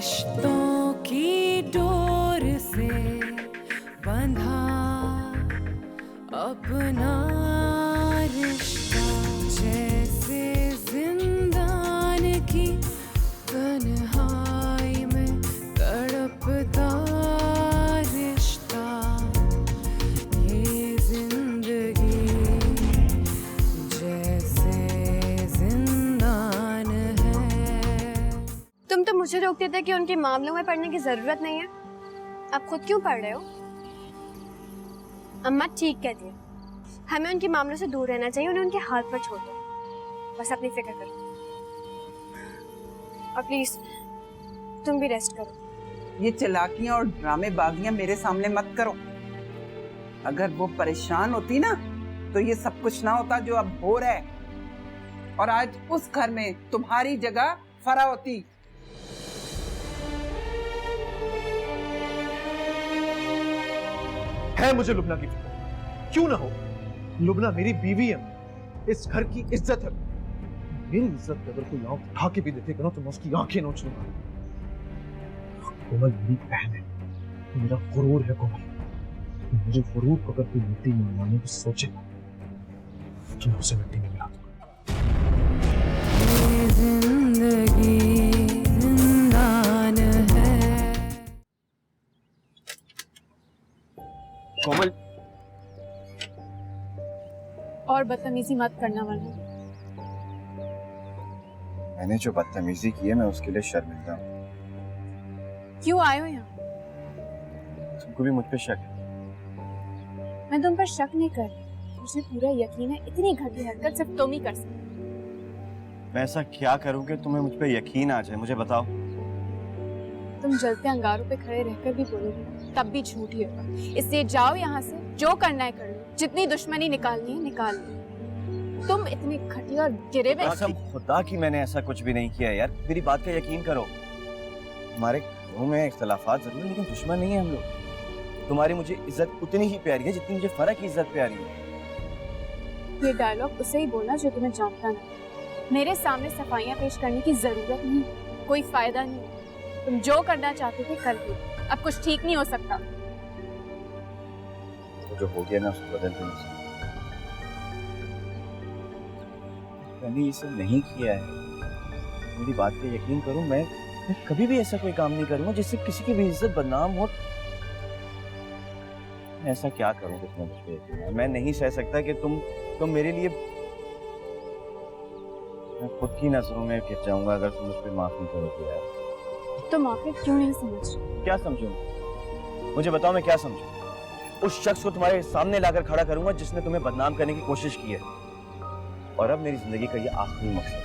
रिश्तों की डोर से बंधा अपना रिश्ता, जैसे जिंदान की तन्हाई में तड़पता रिश्ता, ये जिंदगी जैसे जिंदान है। तुम तो मुझे रोकते थे कि उनके मामलों में पढ़ने की जरूरत नहीं है, आप खुद क्यों पढ़ रहे हो? अम्मा ठीक कहती है, हमें उनके मामलों से दूर रहना चाहिए, उन्हें उनके हाथ पर छोड़ दो, बस अपनी फिक्र करो। और प्लीज तुम भी रेस्ट करो। ये चालाकियां और ड्रामेबाजियां मेरे सामने मत करो। अगर वो परेशान होती ना तो ये सब कुछ ना होता जो अब हो रहा है, और आज उस घर में तुम्हारी जगह फरा होती। है मुझे लुबना की फिक्र, क्यों ना हो। लुबना मेरी बीवी है, इस घर की इज्जत है। मेरी इज्जत पे अगर कोई आंख उठा के भी देखेगा ना तो मैं उसकी आंखें नोच लूंगा। कोमल मेरी बहन है, मेरा गुरूर है कोमल। मुझे गुरूर को अगर कोई मिट्टी में मिलाने की सोचे तो मैं उसे मिट्टी में मिला दूंगा। ये जिंदगी जिंदान है। कोमल और बदतमीजी मत करना वरना। मैंने जो बदतमीजी की है मैं उसके लिए शर्मिंदा हूँ। क्यों आए हो यहाँ? तुमको भी मुझ पे शक है? मैं तुम पर शक नहीं कर रही, मुझे पूरा यकीन है इतनी घटिया हरकत सिर्फ तुम ही कर सकते। मैं ऐसा क्या करूँ कि तुम्हें मुझ पे यकीन आ जाए, मुझे बताओ। तुम जलते अंगारों पे खड़े रहकर भी बोलोगे तब भी झूठ ही होगा, इसलिए जाओ यहाँ से, जो करना है कर लो, जितनी दुश्मनी निकालनी है निकाल लो। तुम इतने घटिया और गिरे हुए। कसम खुदा की मैंने ऐसा कुछ भी नहीं किया यार, मेरी बात का यकीन करो। हमारे घरों में इख्तलाफात जरूर है लेकिन दुश्मन नहीं है हम लोग। तुम्हारी मुझे इज्जत उतनी ही प्यारी है जितनी मुझे फर्क की इज्जत प्यारी है। ये डायलॉग उसे ही बोलना जो तुम्हें जानता नहीं। मेरे सामने सफाइयाँ पेश करने की जरूरत नहीं, कोई फायदा नहीं। तुम जो करना चाहते थे कर लो, अब कुछ ठीक नहीं हो सकता। तो जो हो गया ना उसको बदल के नहीं सकता। मैंने ये सब नहीं किया है, मेरी बात पे यकीन करो। मैं कभी भी ऐसा कोई काम नहीं करूंगा जिससे किसी की भी इज्जत बदनाम हो। मैं ऐसा क्या करूं कि तुम्हें मुझ पे यकीन है? मैं नहीं सह सकता कि तुम मेरे लिए, मैं खुद की नजरों में गिर जाऊंगा अगर तुम मुझ पे माफ नहीं करोगे यार। तुम आखिर क्यों नहीं समझ? क्या समझूं? मुझे बताओ मैं क्या समझूं? उस शख्स को तुम्हारे सामने लाकर खड़ा करूंगा जिसने तुम्हें बदनाम करने की कोशिश की है, और अब मेरी जिंदगी का ये आखिरी मकसद है।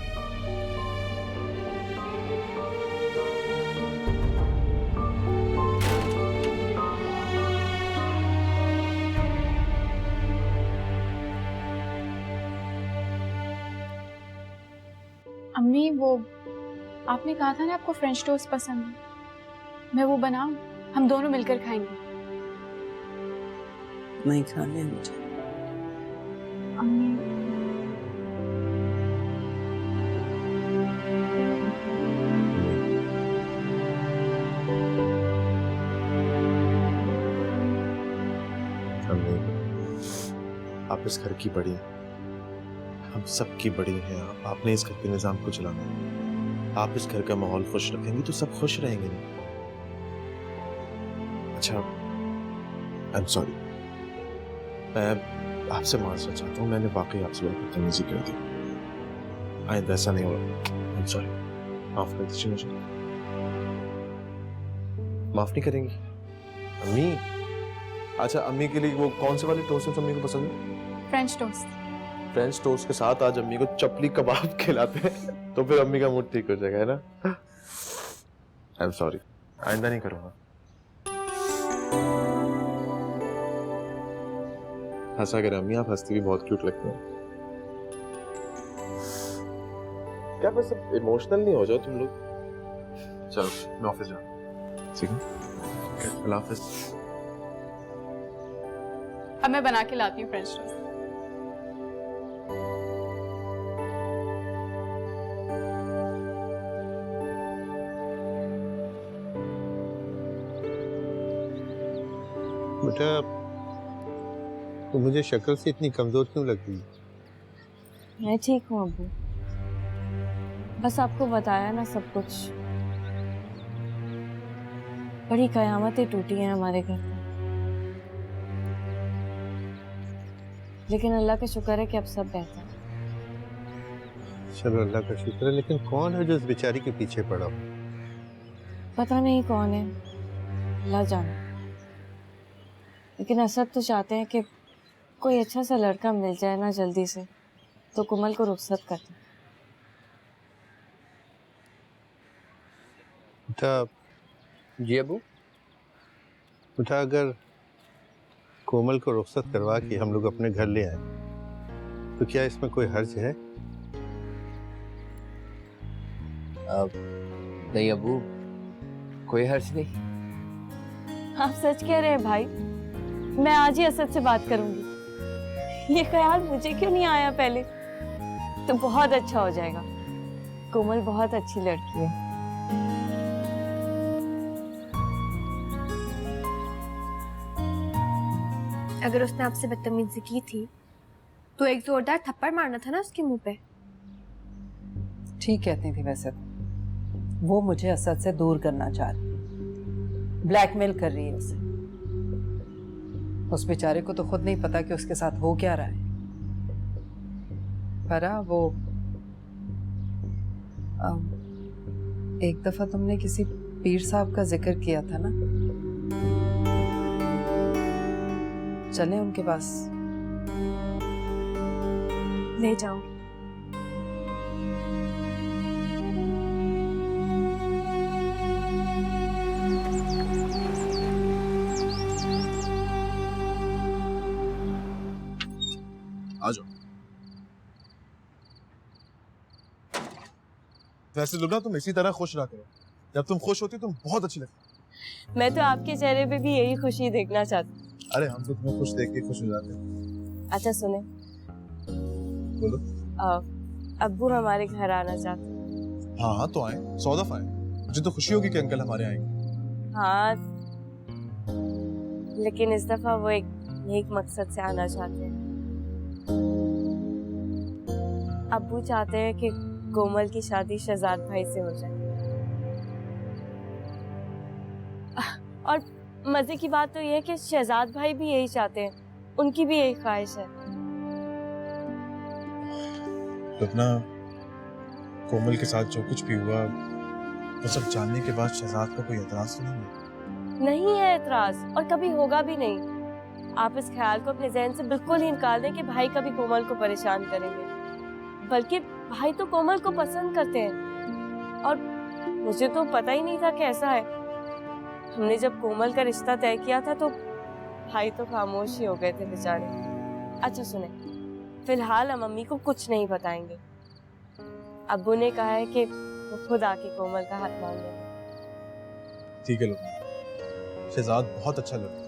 अम्मी, वो आपने कहा था ना आपको फ्रेंच टोस्ट पसंद है, मैं वो बनाऊं, हम दोनों मिलकर खाएंगे। नहीं खाने मुझे। अम्मी, आप इस घर की बड़ी हैं, हम सब की बड़ी हैं। आपने इस घर के निजाम को चलाना है। आप इस घर का माहौल खुश रखेंगे तो सब खुश रहेंगे ना। अच्छा, आई एम सॉरी, मैं आपसे माफी चाहता हूँ। मैंने वाकई आपसे बहुत बदतमीजी कर दी। आइंदा ऐसा नहीं होगा। आई एम सॉरी, माफ कर दीजिए मुझे। माफ नहीं करेंगी अम्मी? अच्छा, अम्मी के लिए वो कौन से वाले टोस्ट अम्मी को पसंद है? French toast. फ्रेंच टोस्ट के साथ आज अम्मी को चपली कबाब खिलाते हैं तो फिर अम्मी का मूड ठीक हो जाएगा, है ना? आई एम सॉरी, आइंदा नहीं करूंगा। हंसा कर अम्मी, आप हंसती भी बहुत क्यूट लगती हैं। क्या बस अब इमोशनल नहीं हो जाओ तुम लोग? चलो मैं ऑफिस जाऊँ, ठीक है? अल्लाह हाफिज। अब मैं बना के लाती हूँ फ्रेंच टोस्ट। बेटा, तो मुझे शक्ल से इतनी कमजोर क्यों लगती है? मैं ठीक हूँ अब्बू, बस आपको बताया ना सब कुछ। बड़ी कयामतें टूटी हैं हमारे घर में, लेकिन अल्लाह का शुक्र है कि अब सब बेहतर है। चलो अल्लाह का शुक्र है, लेकिन कौन है जो इस बेचारी के पीछे पड़ा हो? पता नहीं कौन है, अल्लाह जाने। लेकिन असद तो चाहते हैं कि कोई अच्छा सा लड़का मिल जाए ना जल्दी से, तो कुमल को रुखसत कर दें। बेटा, जी अबू। बेटा, अगर कोमल को रुखसत करवा के हम लोग अपने घर ले आए तो क्या इसमें कोई हर्ज है? नहीं अबू, कोई हर्ज नहीं। आप सच कह रहे हैं भाई, मैं आज ही असद से बात करूंगी। ये ख्याल मुझे क्यों नहीं आया पहले? तो बहुत अच्छा हो जाएगा। कोमल बहुत अच्छी लड़की है। अगर उसने आपसे बदतमीजी की थी तो एक जोरदार थप्पड़ मारना था ना उसके मुंह पे। ठीक कहती थी वैसे तो। वो मुझे असद से दूर करना चाह रही, ब्लैकमेल कर रही है उसे। उस बेचारे को तो खुद नहीं पता कि उसके साथ हो क्या रहा है। फरा, वो एक दफा तुमने किसी पीर साहब का जिक्र किया था ना, चले उनके पास? ले जाओ। आ जाओ। वैसे लुब्ना, तुम इसी तरह खुश रहा करो। जब तुम खुश होती तुम बहुत अच्छी लगती। मैं तो आपके चेहरे पे भी यही खुशी देखना चाहती। अरे हम तो तुम्हें खुश देख के खुश हो जाते हैं। अच्छा सुने, बोलो। अब्बू हमारे घर आना चाहते हैं। हाँ हाँ, तो आए, 100 दफा आए। मुझे तो खुशी होगी कि अंकल हमारे आएंगे। हाँ, लेकिन इस दफा वो एक नेक मकसद से आना चाहते हैं। अब्बू चाहते हैं कि कोमल की शादी शहजाद भाई से हो जाए। और मजे की बात तो यह है कि शहजाद भाई भी यही चाहते हैं, उनकी भी यही ख्वाहिश है। लुब्ना, कोमल के साथ जो कुछ भी हुआ वो सब जानने के बाद शहजाद का कोई एतराज तो नहीं है? नहीं है एतराज, और कभी होगा भी नहीं। आप इस ख्याल को अपने जहन से बिल्कुल ही निकाल दें कि भाई कभी कोमल को परेशान करेंगे। बल्कि भाई तो कोमल को पसंद करते हैं, और मुझे तो पता ही नहीं था कि ऐसा है। हमने जब कोमल का रिश्ता तय किया था तो भाई तो खामोश ही हो गए थे बेचारे। अच्छा सुने, फिलहाल हम मम्मी को कुछ नहीं बताएंगे। अब्बू ने कहा है कि वो खुद आके कोमल का हाथ मांगेंगे। ठीक है लुब्ना, शहजाद बहुत अच्छा लड़का है।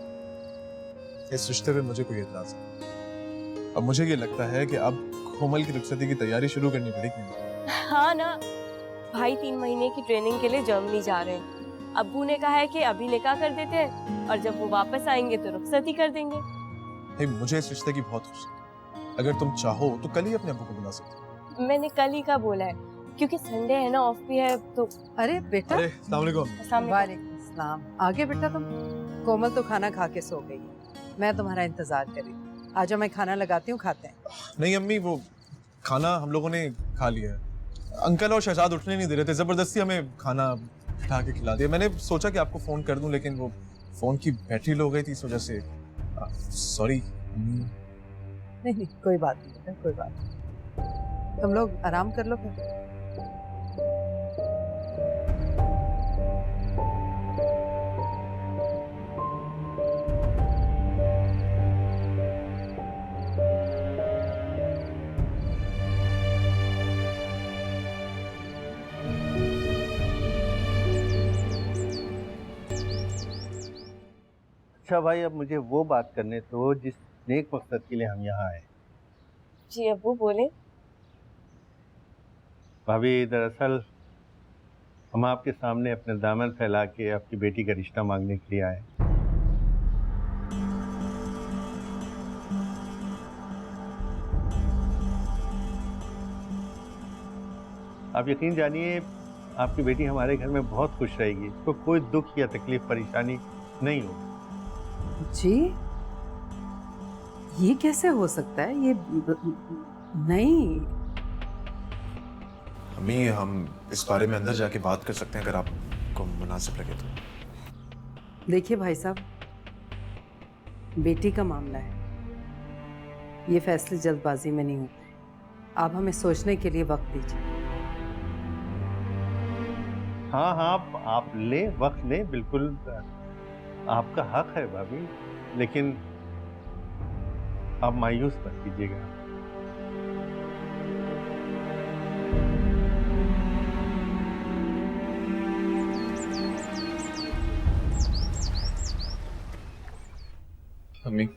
इस रिश्ते पे मुझे कोई एतराज नहीं। अब मुझे ये लगता है कि अब कोमल की रुखसती की तैयारी शुरू करनी पड़ेगी। हाँ ना, भाई 3 महीने की ट्रेनिंग के लिए जर्मनी जा रहे हैं। अब्बू ने कहा है कि अभी निकाह कर देते हैं, और जब वो वापस आएंगे तो रुखसती कर देंगे। hey, मुझे इस रिश्ते की बहुत खुशी है। अगर तुम चाहो तो कल ही अपने अब्बू को बुला सकते हो। मैंने कल ही का बोला है, क्योंकि संडे है ना, ऑफ भी है तो। अरे बेटा। अरे अस्सलाम वालेकुम। अस्सलाम वालेकुम। वालेकुम सलाम। आगे बेटा तुम। कोमल तो खाना खा के सो गई है, मैं तुम्हारा इंतजार कर रही हूँ। आजा, मैं खाना लगाती हूँ, खाते हैं। नहीं अम्मी, वो खाना हम लोगों ने खा लिया है। अंकल और शहजाद उठने नहीं दे रहे थे, जबरदस्ती हमें खाना उठा के खिला दिया। मैंने सोचा कि आपको फोन कर दूं, लेकिन वो फोन की बैटरी लो गई थी, इस वजह से सॉरी। नहीं नहीं, कोई बात नहीं बेटा, कोई बात नहीं। तुम लोग आराम कर लो फिर। अच्छा भाई, अब मुझे वो बात करने तो जिस नेक मकसद के लिए हम यहाँ आए। जी अब्बू बोले। भाभी, दरअसल हम आपके सामने अपने दामन फैला के आपकी बेटी का रिश्ता मांगने के लिए आए। आप यकीन जानिए आपकी बेटी हमारे घर में बहुत खुश रहेगी, इसको कोई दुख या तकलीफ परेशानी नहीं होगी। जी, ये कैसे हो सकता है? ये नहीं। अम्मी, हम इस बारे में अंदर जाके बात कर सकते हैं अगर आपको मुनासिब लगे तो। देखिए भाई साहब, बेटी का मामला है, ये फैसले जल्दबाजी में नहीं होते। आप हमें सोचने के लिए वक्त दीजिए। हाँ हाँ, आप ले, वक्त ले, बिल्कुल आपका हक है भाभी, लेकिन आप मायूस मत कीजिएगा। अम्मी,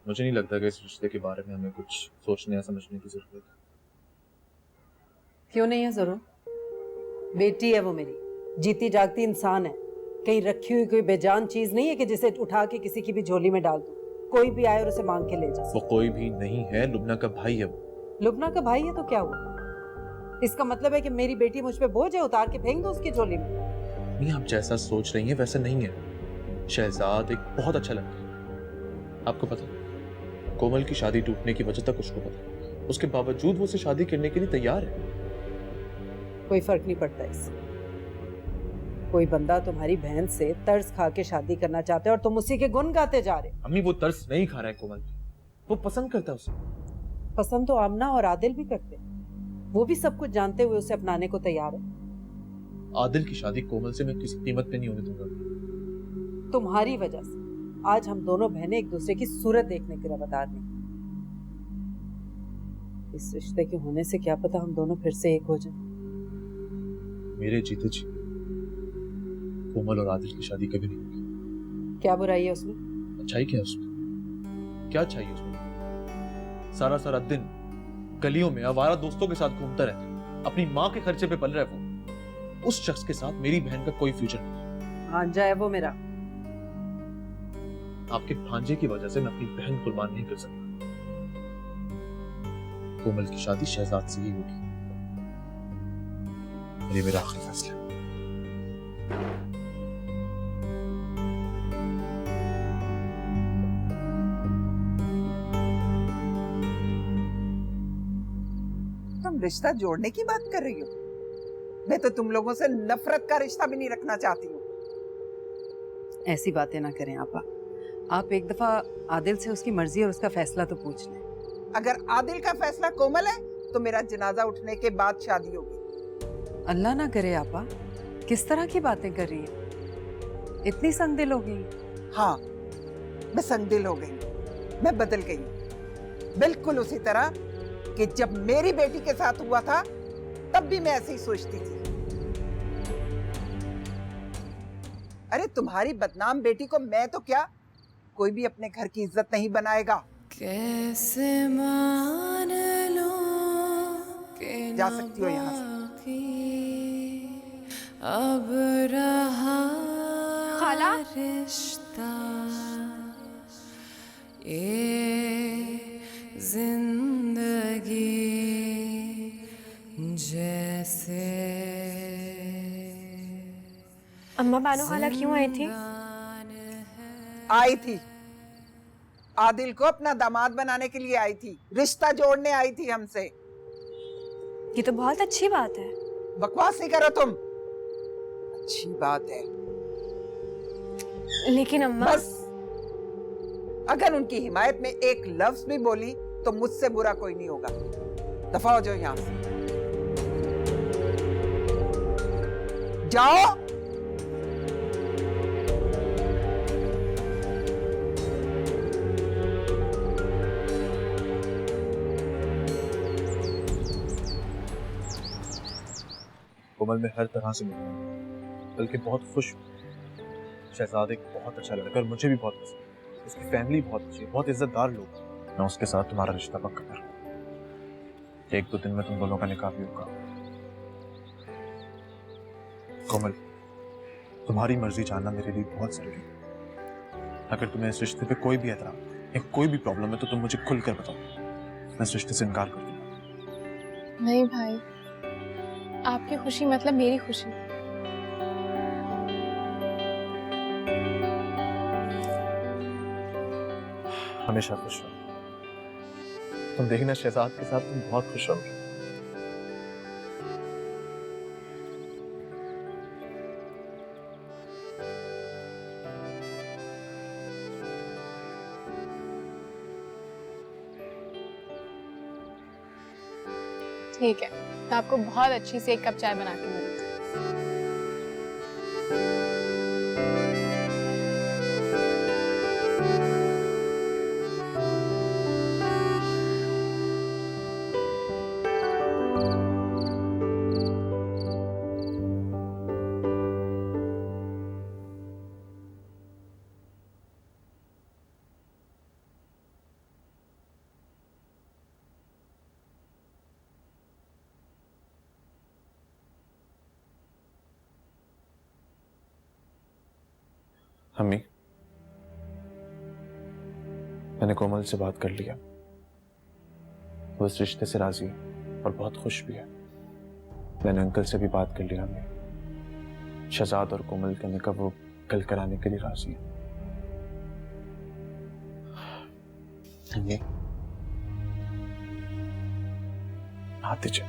मुझे नहीं लगता कि इस रिश्ते के बारे में हमें कुछ सोचने या समझने की जरूरत है। क्यों नहीं है जरूर? बेटी है वो मेरी, जीती जागती इंसान है, कहीं रखी हुई कोई बेजान चीज नहीं है कि जिसे उठा के किसी की भी झोली में डाल दूं। कोई भी आए और उसे मांग के ले जा। वो कोई भी नहीं है, लुबना का भाई है वो। लुबना का भाई है तो क्या हुआ? इसका मतलब है कि मेरी बेटी मुझ पे बोझ है, उतार के फेंक दो उसकी झोली में। नहीं, आप जैसा सोच रही हैं वैसा नहीं है। शहजाद एक बहुत अच्छा लड़का है, आपको पता है। कोमल की शादी टूटने की वजह तक उसको पता है, उसके बावजूद वो उसे शादी करने के लिए तैयार है। कोई फर्क नहीं पड़ता इससे। कोई बंदा तुम्हारी बहन से तर्स खा के शादी करना चाहते है और तुम उसी के गुण गाते जा रहे। अम्मी, वो तरस नहीं खा रहा है कोमल, वो पसंद करता है उसे। पसंद तो आमना और आदिल भी करते, वो भी सब कुछ जानते हुए उसे अपनाने को तैयार है। आदिल की शादी कोमल से मैं किसी कीमत पे नहीं होने दूंगा। तुम्हारी वजह से आज हम दोनों बहनें एक दूसरे की सूरत देखने के रवादार नहीं। इस रिश्ते के होने से क्या पता हम दोनों फिर से एक हो जाएं। मेरे जीते जी कोमल और आदिल की शादी कभी नहीं होगी। क्या बुराई है उसमें? अच्छाई क्या है उसमें? क्या चाहिए उसमें? सारा सारा दिन गलियों में आवारा दोस्तों के साथ घूमता रहता है, अपनी माँ के खर्चे पे पल रहा है वो। उस शख्स के साथ मेरी बहन का कोई फ्यूचर नहीं। भांजा है वो मेरा। आपके भांजे की वजह से मैं अपनी बहन कुर्बान नहीं कर सकता। कोमल की शादी शहजाद से ही होगी, ये मेरा आखिरी फैसला है। तुम रिश्ता जोड़ने की बात कर रही हो? मैं तो तुम लोगों से नफरत का रिश्ता भी नहीं रखना चाहती हूँ। ऐसी बातें ना करें आपा। आप एक दफा आदिल से उसकी मर्जी और उसका फैसला तो पूछ लें। अगर आदिल का फैसला कोमल है तो मेरा जनाजा उठने के बाद शादी होगी। अल्लाह ना करे आपा, किस तरह की बातें कर रही हैं? इतनी संगदिल हो गई? हाँ, मैं संगदिल हो गई, मैं बदल गई। बिल्कुल उसी तरह कि जब मेरी बेटी के साथ हुआ था तब भी मैं ऐसे ही सोचती थी। अरे तुम्हारी बदनाम बेटी को मैं तो क्या, कोई भी अपने घर की इज्जत नहीं बनाएगा। कैसे मान लो कि जा सकती हो यहाँ से। अब रहा खाला? रिश्ता ये जिंदगी जैसे। अम्मा बानो खाला क्यों आई थी? आई थी, आदिल को अपना दामाद बनाने के लिए आई थी, रिश्ता जोड़ने आई थी हमसे। ये तो बहुत अच्छी बात है। बकवास नहीं करो तुम, अच्छी बात है। लेकिन अम्मा, बस अगर उनकी हिमायत में एक लफ्ज भी बोली तो मुझसे बुरा कोई नहीं होगा। दफा हो जाओ यहां से, जाओ। कोमल में हर तरह से मिला, बल्कि बहुत खुश हूँ। शहजाद एक बहुत अच्छा लड़का और मुझे भी बहुत पसंद है। उसकी फैमिली बहुत अच्छी है, बहुत इज्जतदार लोग। मैं उसके साथ तुम्हारा रिश्ता पक्का करूँ। एक दो दिन में तुम दोनों का निकाह भी होगा। कोमल, तुम्हारी मर्जी जानना मेरे लिए बहुत जरूरी है। अगर तुम्हें इस रिश्ते पे कोई भी एतराज या कोई भी प्रॉब्लम है तो तुम मुझे खुलकर बताओ, मैं इस रिश्ते से इनकार कर दूंगा। नहीं भाई, आपकी खुशी मतलब मेरी खुशी। हमेशा खुश रहो। तुम देखना शहजाद के साथ तुम बहुत खुश रहोगे। ठीक है, मैं आपको बहुत अच्छी से एक कप चाय बना के मिलती हूँ। अम्मी, मैंने कोमल से बात कर लिया। वो इस रिश्ते से राजी है और बहुत खुश भी है। मैंने अंकल से भी बात कर लिया। अम्मी, शहजाद और कोमल का निकाह वो कल कराने के लिए राजी है। अम्मी, हाथ दीजिए।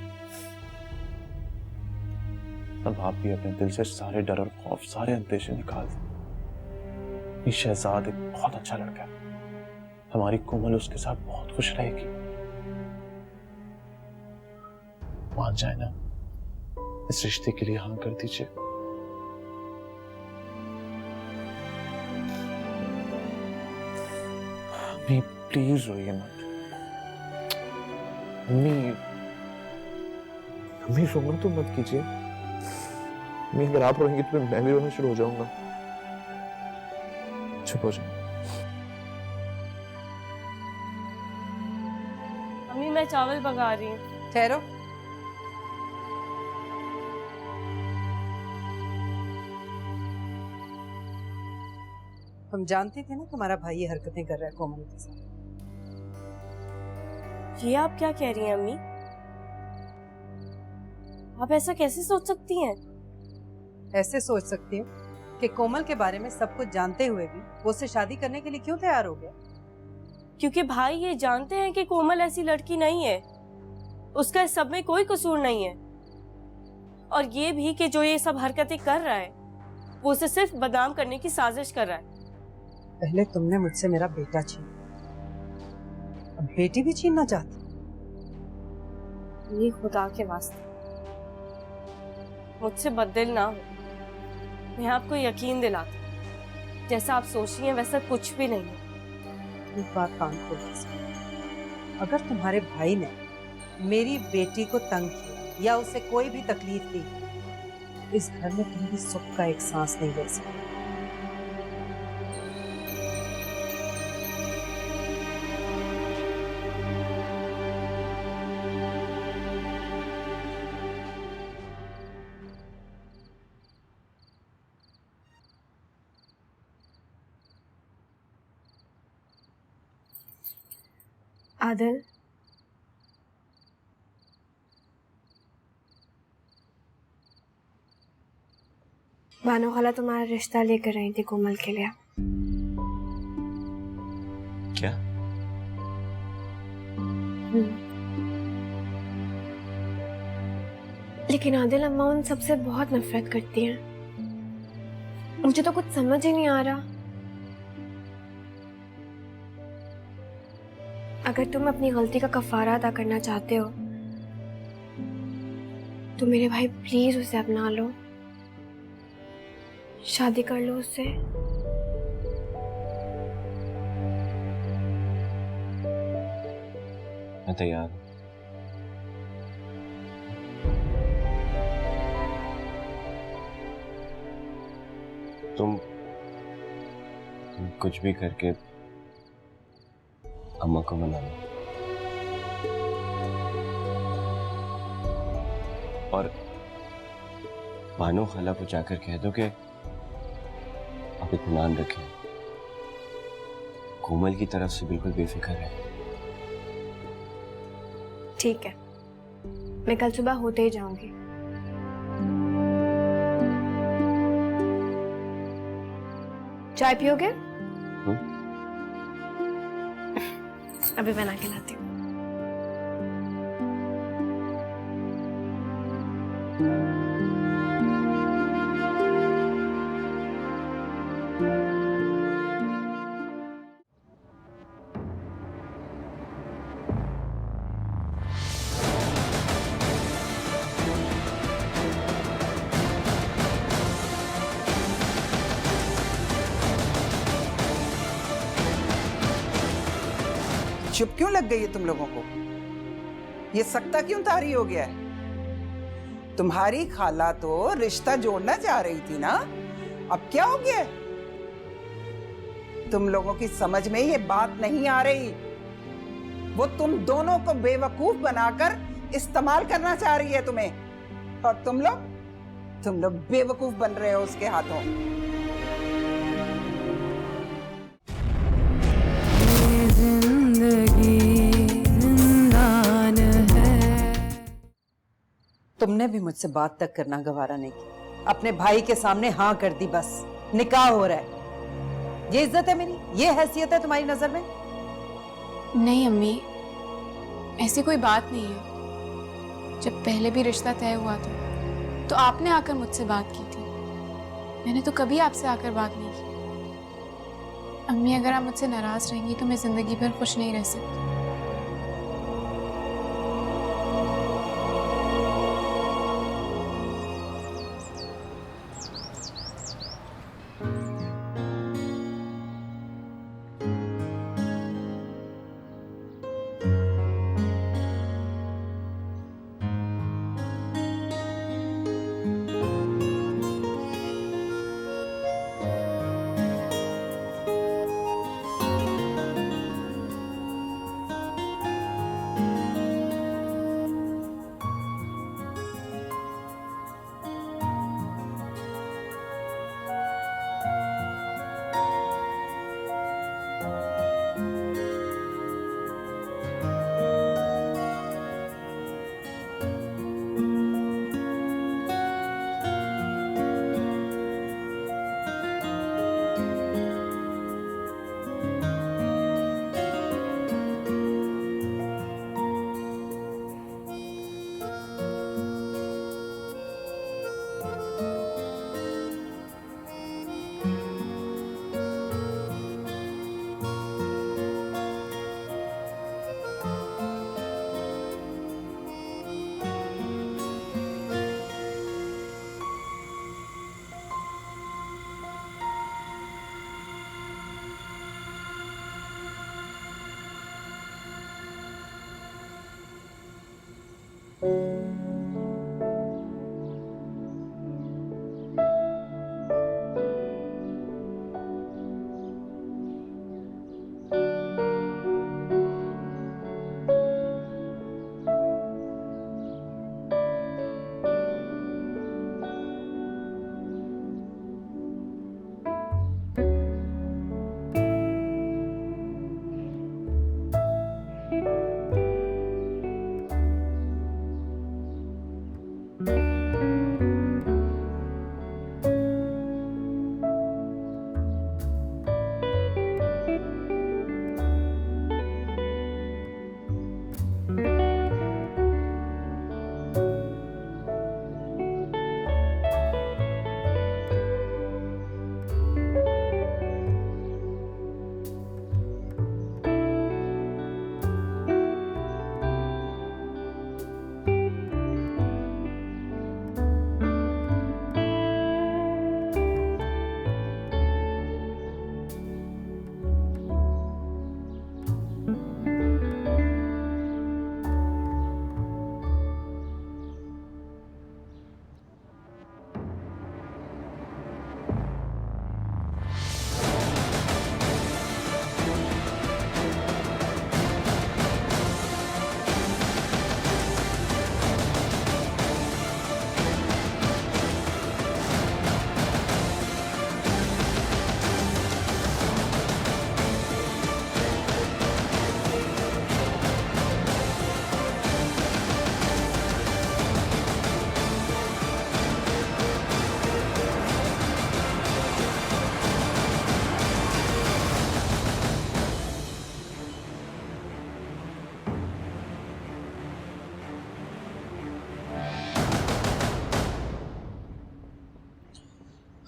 अब आप भी अपने दिल से सारे डर और खौफ, सारे अंदेशे निकाल दें। ये शहजाद एक बहुत अच्छा लड़का है। हमारी कोमल उसके साथ बहुत खुश रहेगी। मान जाए ना, इस रिश्ते के लिए हाँ कर दीजिए। अम्मी प्लीज रोइए मत। अम्मी, अम्मी रोना तो मत कीजिए। अम्मी अगर आप रोएंगी तो मैं भी रोना शुरू हो जाऊंगा। चुप हो जाए। मम्मी मैं चावल पका रही हूँ। ठहरो। हम जानते थे ना तुम्हारा भाई ये हरकतें कर रहा है कोमल के साथ। ये आप क्या कह रही हैं अम्मी? आप ऐसा कैसे सोच सकती हैं? ऐसे सोच सकती हूँ कि कोमल के बारे में सब कुछ जानते हुए भी वो उससे शादी करने के लिए क्यों तैयार हो गया? क्योंकि भाई ये जानते हैं कि कोमल ऐसी लड़की नहीं है, उसका इस सब में कोई कसूर नहीं है, और ये भी कि जो ये सब हरकतें कर रहा है वो उसे सिर्फ बदनाम करने की साजिश कर रहा है। पहले तुमने मुझसे मेरा बेटा छीना, अब बेटी भी छीनना चाहती? ये खुदा के वास्ते मुझसे बददिल ना हो। मैं आपको यकीन दिलाती हूं, जैसा आप सोच रही हैं वैसा कुछ भी नहीं है। एक बात कान खोल के सुनो, अगर तुम्हारे भाई ने मेरी बेटी को तंग किया या उसे कोई भी तकलीफ दी, इस घर में तुम भी सुख का एक सांस नहीं ले सकते। आदिल, बानो खाला तुम्हारा रिश्ता लेकर आई थी कोमल के लिए। क्या? लेकिन आदिल, अम्मा उन सबसे बहुत नफरत करती हैं। मुझे तो कुछ समझ ही नहीं आ रहा। अगर तुम अपनी गलती का कफारा अदा करना चाहते हो तो मेरे भाई प्लीज उसे अपना लो, शादी कर लो उससे। मैं तैयार हूं। तुम कुछ भी करके अम्मा को मना लो, और भानु खाला को जाकर कह दो कि आप इत्मीनान रखें, कोमल की तरफ से बिल्कुल बेफिक्र है। ठीक है, मैं कल सुबह होते ही जाऊंगी। चाय पियोगे? अभी बना के लाती हूँ। चुप क्यों लग गई है तुम लोगों को? ये सकता क्यों तारी हो गया है? तुम्हारी खाला तो रिश्ता जोड़ना चाह रही थी ना, अब क्या हो गया? तुम लोगों की समझ में ये बात नहीं आ रही। वो तुम दोनों को बेवकूफ बनाकर इस्तेमाल करना चाह रही है तुम्हें, और तुम लोग बेवकूफ बन रहे हो उसके हाथों। तुमने भी मुझसे बात तक करना गवारा नहीं की, अपने भाई के सामने हाँ कर दी, बस निकाह हो रहा है। ये इज्जत है मेरी, ये हैसियत है तुम्हारी नजर में? नहीं अम्मी, ऐसी कोई बात नहीं है। जब पहले भी रिश्ता तय हुआ था तो आपने आकर मुझसे बात की थी, मैंने तो कभी आपसे आकर बात नहीं की। अम्मी अगर आप मुझसे नाराज रहेंगी तो मैं जिंदगी भर खुश नहीं रह सकती।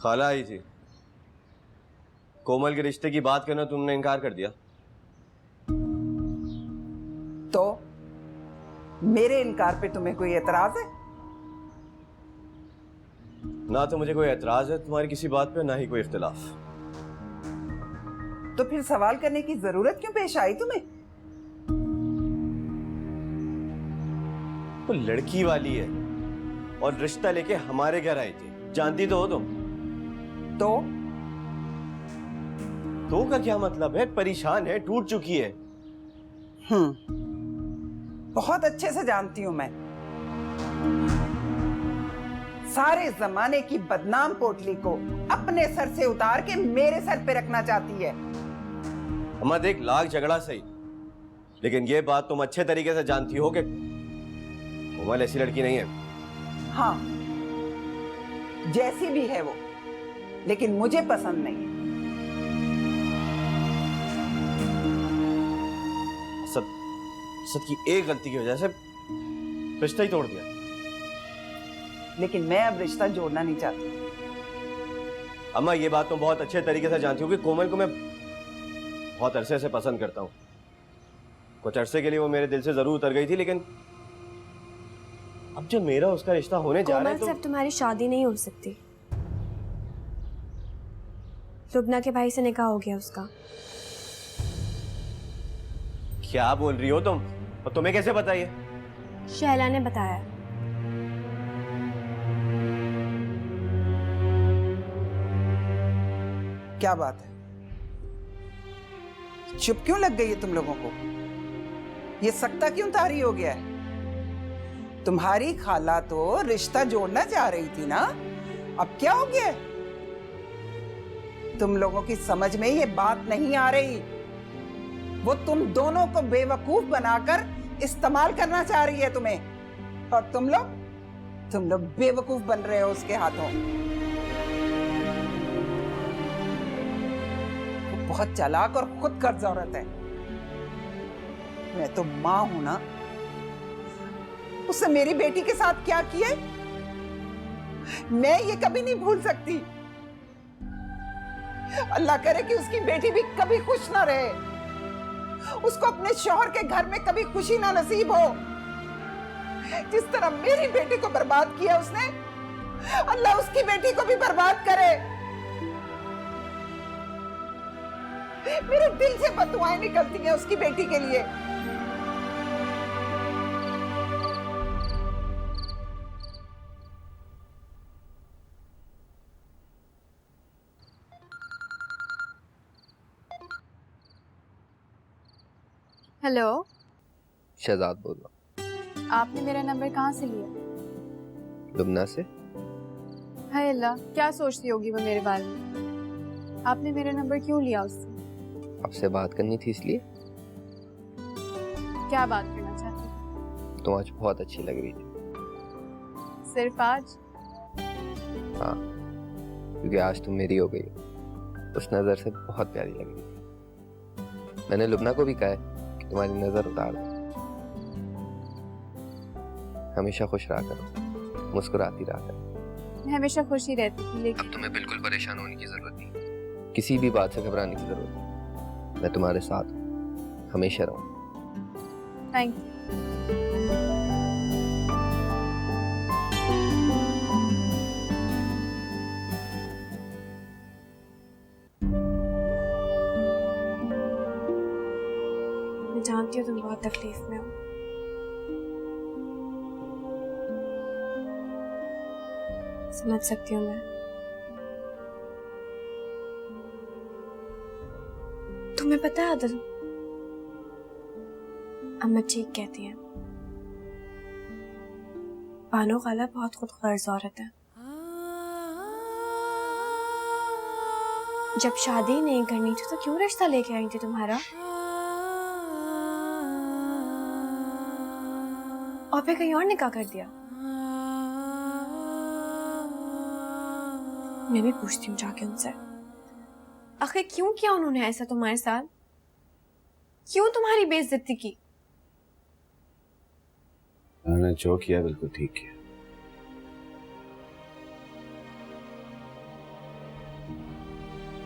खाला आई थी, कोमल के रिश्ते की बात करना तुमने इनकार कर दिया। तो मेरे इनकार पे तुम्हें कोई एतराज है? ना तो मुझे कोई एतराज है तुम्हारी किसी बात पे, ना ही कोई इख्तिलाफ। तो फिर सवाल करने की जरूरत क्यों पेश आई तुम्हें? वो लड़की वाली है और रिश्ता लेके हमारे घर आई थी, जानती तो हो तुम। तो का क्या मतलब है? परेशान है, टूट चुकी है। बहुत अच्छे से जानती हूं मैं। सारे जमाने की बदनाम पोटली को अपने सर से उतार के मेरे सर पे रखना चाहती है। अम्मा देख, लाख झगड़ा सही, लेकिन ये बात तुम अच्छे तरीके से जानती हो कि कोमल ऐसी लड़की नहीं है। हाँ, जैसी भी है वो, लेकिन मुझे पसंद नहीं है। असद की एक गलती की वजह से रिश्ता ही तोड़ दिया। लेकिन मैं अब रिश्ता जोड़ना नहीं चाहती। अम्मा ये बात तुम बहुत अच्छे तरीके से जानती हो कि कोमल को मैं बहुत अरसे से पसंद करता हूँ। कुछ अरसे के लिए वो मेरे दिल से जरूर उतर गई थी, लेकिन अब जब मेरा उसका रिश्ता होने जा रहा है तो सिर्फ तुम्हारी शादी नहीं हो सकती। लुबना के भाई से निकाह हो गया उसका। क्या बोल रही हो तुम? और तुम्हें कैसे पता ये? शहला ने बताया। क्या बात है? चुप क्यों लग गई है तुम लोगों को? ये सकता क्यों तारी हो गया है? तुम्हारी खाला तो रिश्ता जोड़ना चाह रही थी ना, अब क्या हो गया? तुम लोगों की समझ में ये बात नहीं आ रही। वो तुम दोनों को बेवकूफ बनाकर इस्तेमाल करना चाह रही है तुम्हें, और तुम लोग बेवकूफ बन रहे हो उसके हाथों। वो बहुत चालाक और खुद कर्ज औरत है। मैं तो मां हूं ना, उसने मेरी बेटी के साथ क्या किया मैं ये कभी नहीं भूल सकती। अल्लाह करे कि उसकी बेटी भी कभी खुश ना रहे, उसको अपने शौहर के घर में कभी खुशी ना नसीब हो। जिस तरह मेरी बेटी को बर्बाद किया उसने, अल्लाह उसकी बेटी को भी बर्बाद करे। मेरे दिल से बददुआएं निकलती हैं उसकी बेटी के लिए। हेलो, शहजाद बोल रहा आपने मेरा नंबर कहाँ से लिया? हूँ, लुबना से। हाय अल्लाह, क्या सोचती होगी वो मेरे बारे में? आपने मेरा नंबर क्यों लिया उससे? आपसे बात करनी थी इसलिए। क्या बात करना चाहती हो? तुम आज बहुत अच्छी लग रही थी। सिर्फ आज? हाँ, क्योंकि आज तुम मेरी हो गई हो। उस नज़र से बहुत प्यारी लग रही थी। मैंने लुबना को भी कहा है कि तुम्हारी नज़र उतार दो। हमेशा खुश रहा करो, मुस्कुराती रहा करो। मैं हमेशा खुश ही रहती थी, लेकिन अब तुम्हें बिल्कुल परेशान होने की जरूरत नहीं, किसी भी बात से घबराने की जरूरत नहीं। मैं तुम्हारे साथ हूँ, हमेशा रहूँ। Thank you. मैं जानती हूँ तुम बहुत तकलीफ में हो। समझ सकती हूँ मैं। तुम्हें पता है आदल, अम्मा ठीक कहती हैं, बानो खाला बहुत खुद गर्ज औरत है। जब शादी नहीं करनी थी तो क्यों रिश्ता लेके आई थी तुम्हारा? और फिर कहीं और निकाह कर दिया। मैं भी पूछती हूँ जाके उनसे, आखिर क्यों किया उन्होंने ऐसा तुम्हारे साथ? क्यों तुम्हारी बेइज्जती की? उन्होंने जो किया बिल्कुल ठीक किया।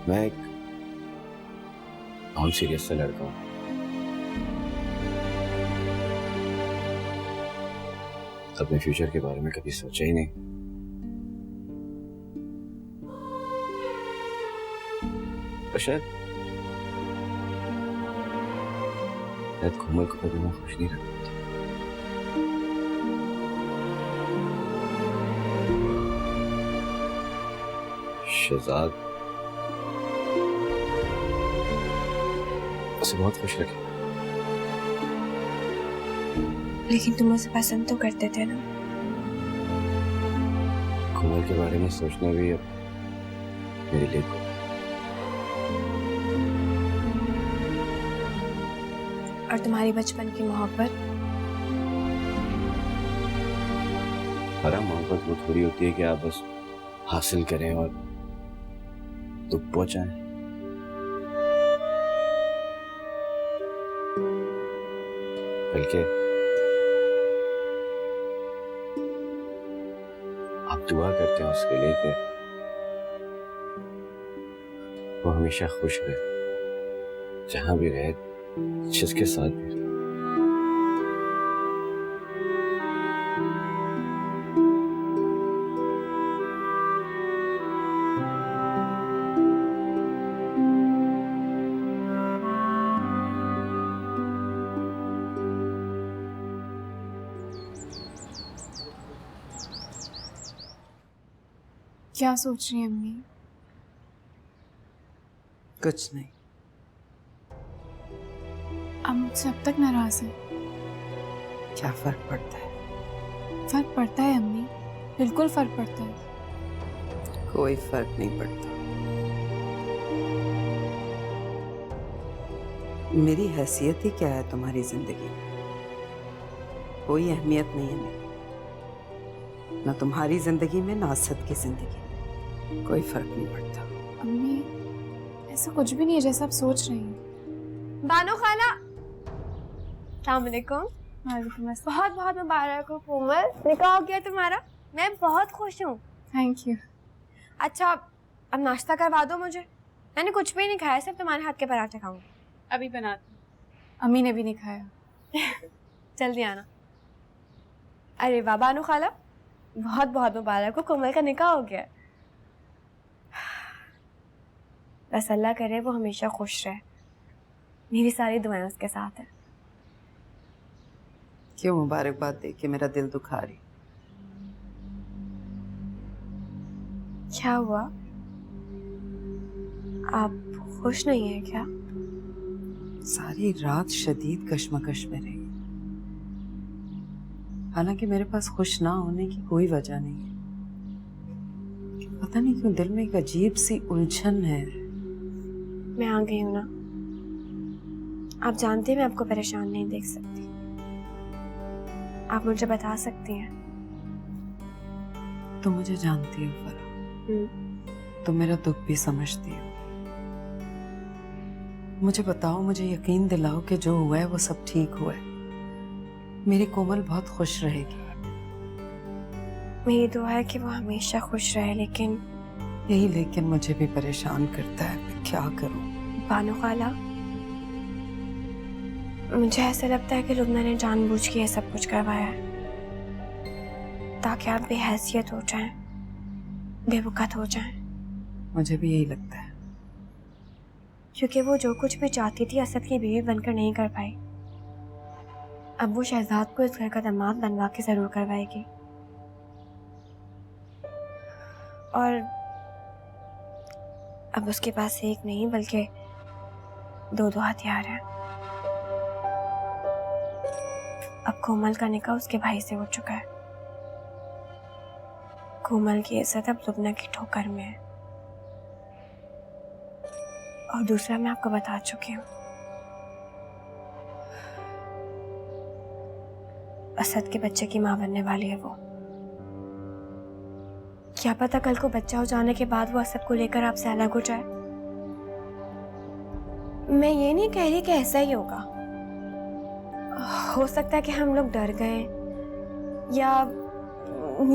मैं एक बहुत सीरियस सा लड़का हूँ। अपने फ्यूचर के बारे में कभी सोचा ही नहीं। और शायद कोमल को कभी मैं खुश नहीं रखता। शहजाद उसे बहुत खुश रखे। लेकिन तुम उसे पसंद तो करते थे ना। कोमल के बारे में सोचना भी अब मेरे लिए और तुम्हारी बचपन की मोहब्बत? हरा मोहब्बत वो थोड़ी होती है कि आप बस हासिल करें और दुख पहुंचाएं। बल्कि आप दुआ करते हैं उसके लिए कि वो हमेशा खुश रहे, जहां भी रहे, जिसके साथ भी रहे। क्या सोच रही है अम्मी? कुछ नहीं। अब मुझसे अब तक नाराज है। क्या फर्क पड़ता है? फर्क पड़ता है अम्मी, बिल्कुल फर्क पड़ता है। कोई फर्क नहीं पड़ता। मेरी हैसियत ही क्या है तुम्हारी जिंदगी में? कोई अहमियत नहीं है मेरी, ना तुम्हारी जिंदगी में ना असद की जिंदगी में। कोई फर्क नहीं पड़ता। अम्मी ऐसा कुछ भी नहीं है जैसा आप सोच रही हैं। बानो खाला, अस्सलाम वालेकुम। वालेकुम अस्सलाम। बहुत बहुत मुबारक हो कोमल, निकाह हो गया तुम्हारा। मैं बहुत खुश हूँ। Thank you. अच्छा अब नाश्ता करवा दो मुझे, मैंने कुछ भी नहीं खाया, सिर्फ तुम्हारे हाथ के पराठे खाऊंगी। अभी बनाती हूँ। अम्मी ने भी नहीं खाया। जल्दी आना। अरे वाह बानो खाला, बहुत बहुत मुबारक हो, कोमल का निकाह हो गया। बस अल्लाह करे वो हमेशा खुश रहे, मेरी सारी दुआएं उसके साथ है। क्यों मुबारकबाद दे के मेरा दिल दुखा रही? क्या हुआ, आप खुश नहीं है क्या? सारी रात शदीद कश्मकश में रही, हालांकि मेरे पास खुश ना होने की कोई वजह नहीं है। पता नहीं क्यों दिल में एक अजीब सी उलझन है। मैं आ गई हूं ना, आप जानते हैं मैं आपको परेशान नहीं देख सकती, आप मुझे बता सकती हैं। तुम मुझे जानती हो फरा, तुम मेरा दुख भी समझती हो। मुझे बताओ, मुझे यकीन दिलाओ कि जो हुआ है वो सब ठीक हुआ है। मेरी कोमल बहुत खुश रहेगी। मेरी दुआ है कि वो हमेशा खुश रहे, लेकिन यही लेकिन मुझे भी परेशान करता है। मैं क्या करूं? बानो खाला, मुझे ऐसा लगता है कि लुबना ने जानबूझ के ये सब कुछ करवाया है ताकि आप बेहैसियत हो जाएं, बेवकूफ हो जाएं। मुझे भी यही लगता है, क्योंकि वो जो कुछ भी चाहती थी असद की बीवी बनकर नहीं कर पाई, अब वो शहजाद को इस घर का दामाद बनवा के जरूर करवाएगी। और अब उसके पास एक नहीं बल्कि दो हथियार हैं। अब कोमल का निकाह उसके भाई से हो चुका है। कोमल की इज्जत अब लुबना की ठोकर में है। और दूसरा मैं आपको बता चुकी हूँ, असद के बच्चे की मां बनने वाली है वो। क्या पता कल को बच्चा हो जाने के बाद वो असद को लेकर आपसे अलग हो जाए। मैं ये नहीं कह रही कि ऐसा ही होगा, हो सकता है कि हम लोग डर गए, या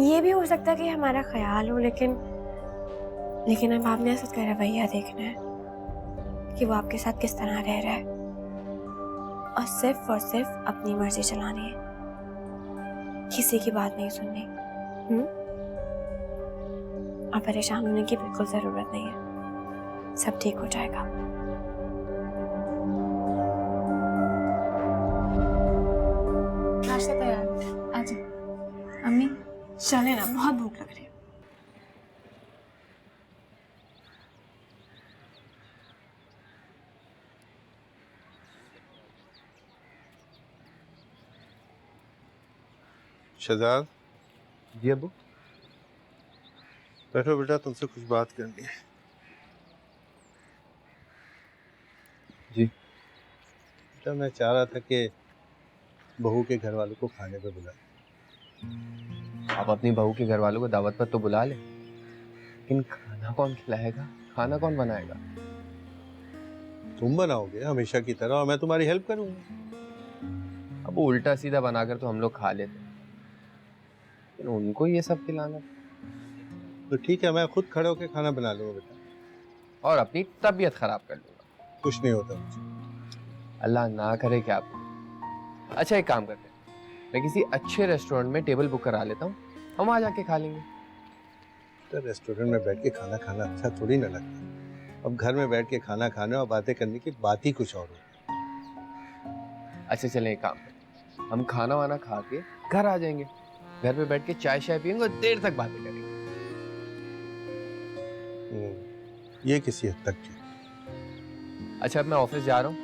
ये भी हो सकता है कि हमारा ख्याल हो, लेकिन लेकिन अब आपने असद का रवैया देखना है कि वो आपके साथ किस तरह रह रहा है, और सिर्फ अपनी मर्जी चलानी है, किसी की बात नहीं सुननी। और परेशान होने की बिल्कुल जरूरत नहीं है, सब ठीक हो जाएगा। नाश्ता तैयार है, आ जाओ। अम्मी चले ना, बहुत भूख लग रही है। शहजाद, जी अबू। बैठो बेटा, तुमसे कुछ बात करनी है। जी। बेटा मैं चाह रहा था कि बहू के घर वालों को खाने पे बुलाए। आप अपनी बहू के घर वालों को दावत पर तो बुला ले, लेकिन खाना कौन खिलाएगा, खाना कौन बनाएगा? तुम बनाओगे हमेशा की तरह, और मैं तुम्हारी हेल्प करूंगा। अब उल्टा सीधा बनाकर तो हम लोग खा लेते, लेकिन उनको ये सब खिलाना। तो ठीक है, मैं खुद खड़े होकर खाना बना लूंगा बेटा, और अपनी तबीयत खराब कर लूंगा। कुछ नहीं होता मुझे। अल्लाह ना करे क्या आप। अच्छा एक काम करते हैं, मैं किसी अच्छे रेस्टोरेंट में टेबल बुक करा लेता हूँ, हम वहाँ जाके खा लेंगे। तो रेस्टोरेंट में बैठ के खाना खाना अच्छा थोड़ी ना लगता। अब घर में बैठ के खाना खाने और बातें करने की बात ही कुछ और हो। अच्छा चलें एक काम करते हैं, हम खाना वाना खा के घर आ जाएंगे, घर पे बैठ के चाय शाय पियेंगे और देर तक बातें करेंगे। ये किसी हद तक की। अच्छा अब मैं ऑफिस जा रहा हूँ,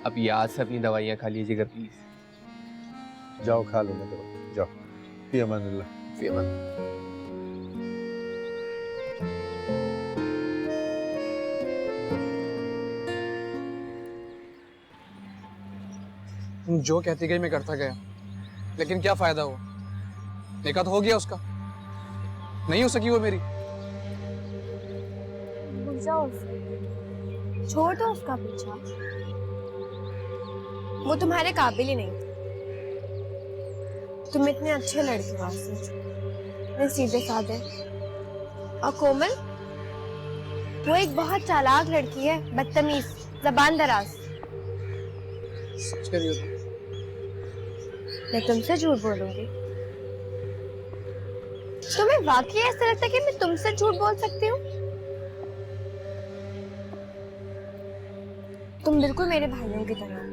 अब याद से अपनी दवाइयाँ खा लीजिएगा प्लीज। जाओ खा लो, मैं तो जाओ। फी अमानिल्लाह। फी अमान। तुम जो कहती गई मैं करता गया, लेकिन क्या फायदा हुआ? निकाह तो हो गया उसका, नहीं हो सकी वो मेरी। जाओ, छोड़ दो उसका पीछा, वो तुम्हारे काबिल ही नहीं। तुम इतने अच्छे लड़के हो आसिफ, इतने सीधे साधे, और कोमल वो एक बहुत चालाक लड़की है, बदतमीज, जबान दराज। सच कह रही हो तुम? मैं तुमसे झूठ बोलूंगी? तुम्हें वाकई ऐसा लगता है कि मैं तुमसे झूठ बोल सकती हूँ? तुम बिल्कुल मेरे भाइयों की तरह हो।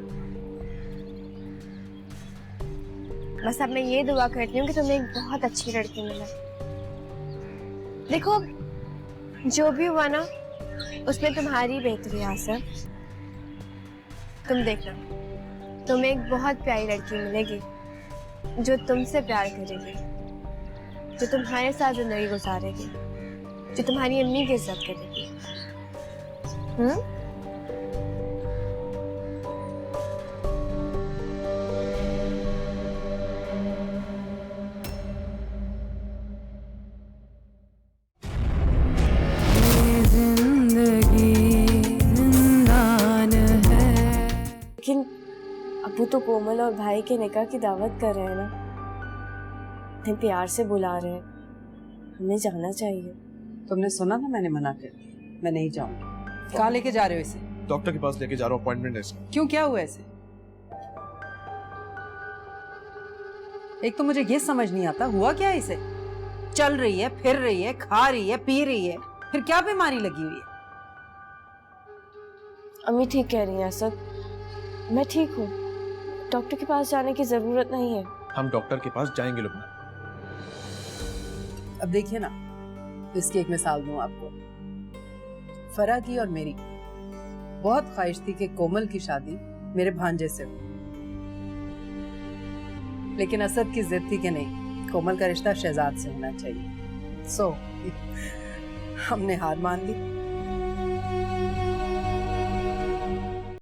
बस अब मैं ये दुआ करती हूँ कि तुम्हें एक बहुत अच्छी लड़की मिले। देखो जो भी हुआ ना, उसमें तुम्हारी बेहतरी है आसिफ। तुम देखना, तुम्हें एक बहुत प्यारी लड़की मिलेगी जो तुमसे प्यार करेगी, जो तुम्हारे साथ जिंदगी गुजारेगी, जो तुम्हारी अम्मी की इज्जत करेगी। लेकिन अबू तो कोमल और भाई के निकाह की दावत कर रहे हैं ना, इतने प्यार से बुला रहे हैं, हमें जाना चाहिए। तुमने सुना ना, मैंने मना कर दिया, मैं नहीं जाऊंगी। कहाँ लेके जा रहे हो इसे? डॉक्टर के पास लेके जा रहा हूँ, अपॉइंटमेंट है इसका। क्यों, क्या हुआ इसे? एक तो मुझे ये समझ नहीं आता हुआ क्या है इसे। चल रही है, फिर रही है, खा रही है, पी रही है, फिर क्या बीमारी लगी हुई है? अम्मी ठीक कह रही हैं असद, मैं ठीक हूँ, डॉक्टर के पास जाने की जरूरत नहीं है। हम डॉक्टर के पास जाएंगे लुबना। अब देखिए ना, इसकी एक मिसाल दूं आपको। फरा की और मेरी बहुत ख्वाहिश थी कि कोमल की शादी मेरे भांजे से हो, लेकिन असद की जिद थी कि नहीं, कोमल का रिश्ता शहजाद से होना चाहिए। सो हमने हार मान ली।